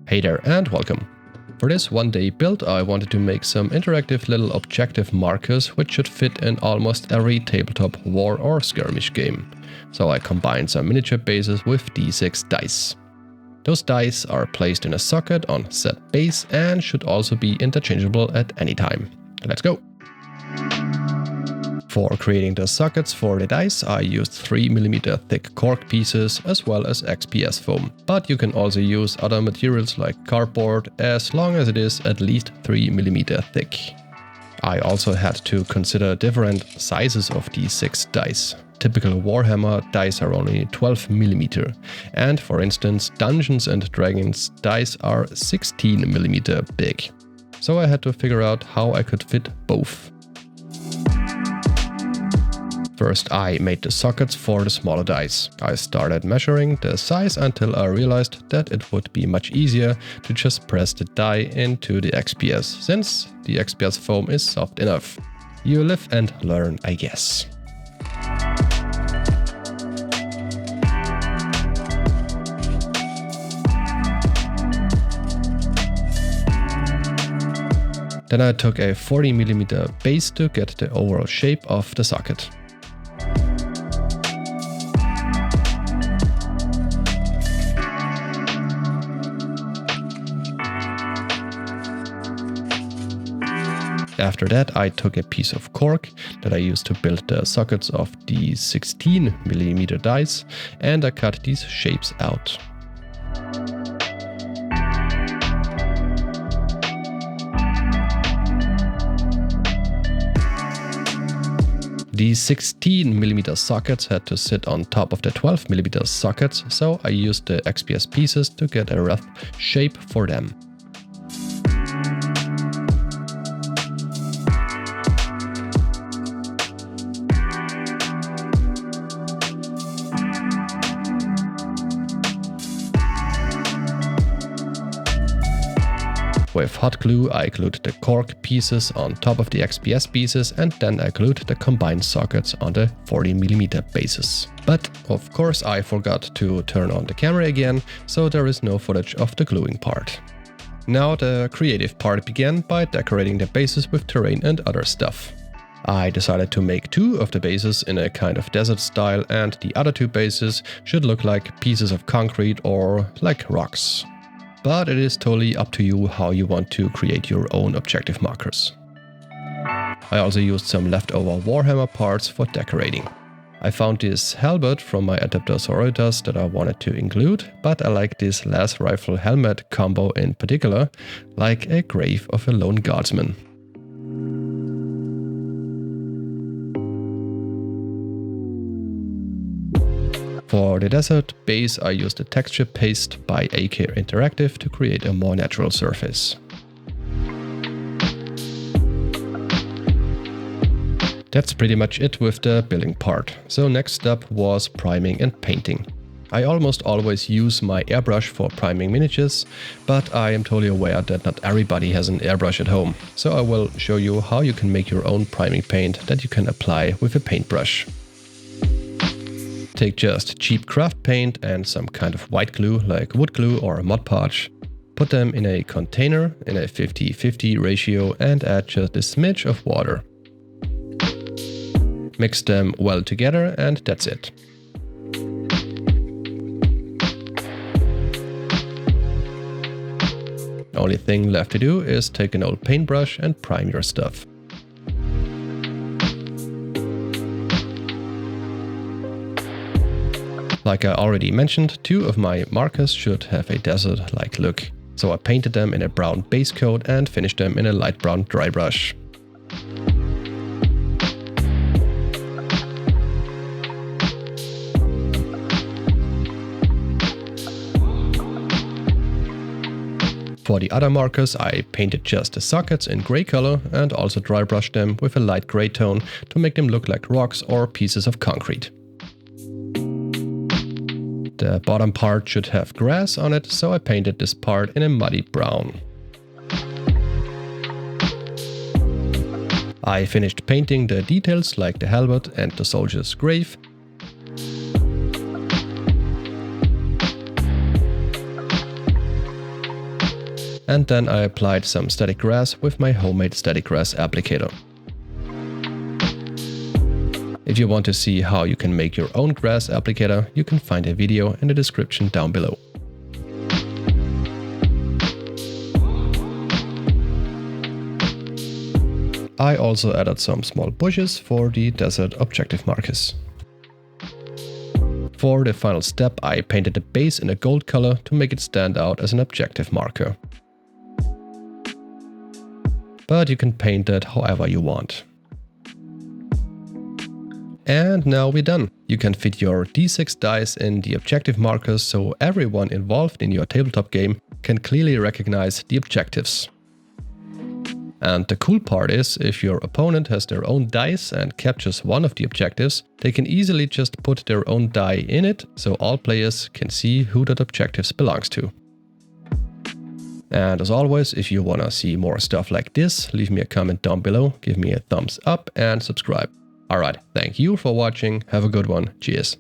Hey there and welcome. For this one-day build I wanted to make some interactive little objective markers which should fit in almost every tabletop war or skirmish game. So I combined some miniature bases with d6 dice. Those dice are placed in a socket on said base and should also be interchangeable at any time. Let's go! For creating the sockets for the dice, I used 3mm thick cork pieces as well as XPS foam, but you can also use other materials like cardboard as long as it is at least 3mm thick. I also had to consider different sizes of these 6 dice. Typical Warhammer dice are only 12mm, and for instance Dungeons & Dragons dice are 16mm big. So I had to figure out how I could fit both. First I made the sockets for the smaller dice. I started measuring the size until I realized that it would be much easier to just press the die into the XPS, since the XPS foam is soft enough. You live and learn, I guess. Then I took a 40mm base to get the overall shape of the socket. After that I took a piece of cork that I used to build the sockets of the 16mm dice and I cut these shapes out. The 16mm sockets had to sit on top of the 12mm sockets, so I used the XPS pieces to get a rough shape for them. With hot glue I glued the cork pieces on top of the XPS pieces and then I glued the combined sockets on the 40mm bases. But of course I forgot to turn on the camera again, so there is no footage of the gluing part. Now the creative part began by decorating the bases with terrain and other stuff. I decided to make 2 of the bases in a kind of desert style and the other 2 bases should look like pieces of concrete or like rocks. But it is totally up to you how you want to create your own objective markers. I also used some leftover Warhammer parts for decorating. I found this halberd from my Adapter Sororitas that I wanted to include, but I like this las rifle helmet combo in particular, like a grave of a lone guardsman. For the desert base I used a texture paste by AK Interactive to create a more natural surface. That's pretty much it with the building part. So next step was priming and painting. I almost always use my airbrush for priming miniatures, but I am totally aware that not everybody has an airbrush at home. So I will show you how you can make your own priming paint that you can apply with a paintbrush. Take just cheap craft paint and some kind of white glue like wood glue or Mod Podge. Put them in a container in a 50-50 ratio and add just a smidge of water. Mix them well together and that's it. The only thing left to do is take an old paintbrush and prime your stuff. Like I already mentioned, 2 of my markers should have a desert-like look, so I painted them in a brown base coat and finished them in a light brown dry brush. For the other markers I painted just the sockets in grey color and also dry brushed them with a light grey tone to make them look like rocks or pieces of concrete. The bottom part should have grass on it, so I painted this part in a muddy brown. I finished painting the details like the halberd and the soldier's grave. And then I applied some static grass with my homemade static grass applicator. If you want to see how you can make your own grass applicator, you can find a video in the description down below. I also added some small bushes for the desert objective markers. For the final step, I painted the base in a gold color to make it stand out as an objective marker. But you can paint that however you want. And now we're done. You can fit your D6 dice in the objective markers so everyone involved in your tabletop game can clearly recognize the objectives. And the cool part is, if your opponent has their own dice and captures one of the objectives, they can easily just put their own die in it so all players can see who that objective belongs to. And as always, if you wanna see more stuff like this, leave me a comment down below, give me a thumbs up and subscribe. Alright, thank you for watching, have a good one, cheers.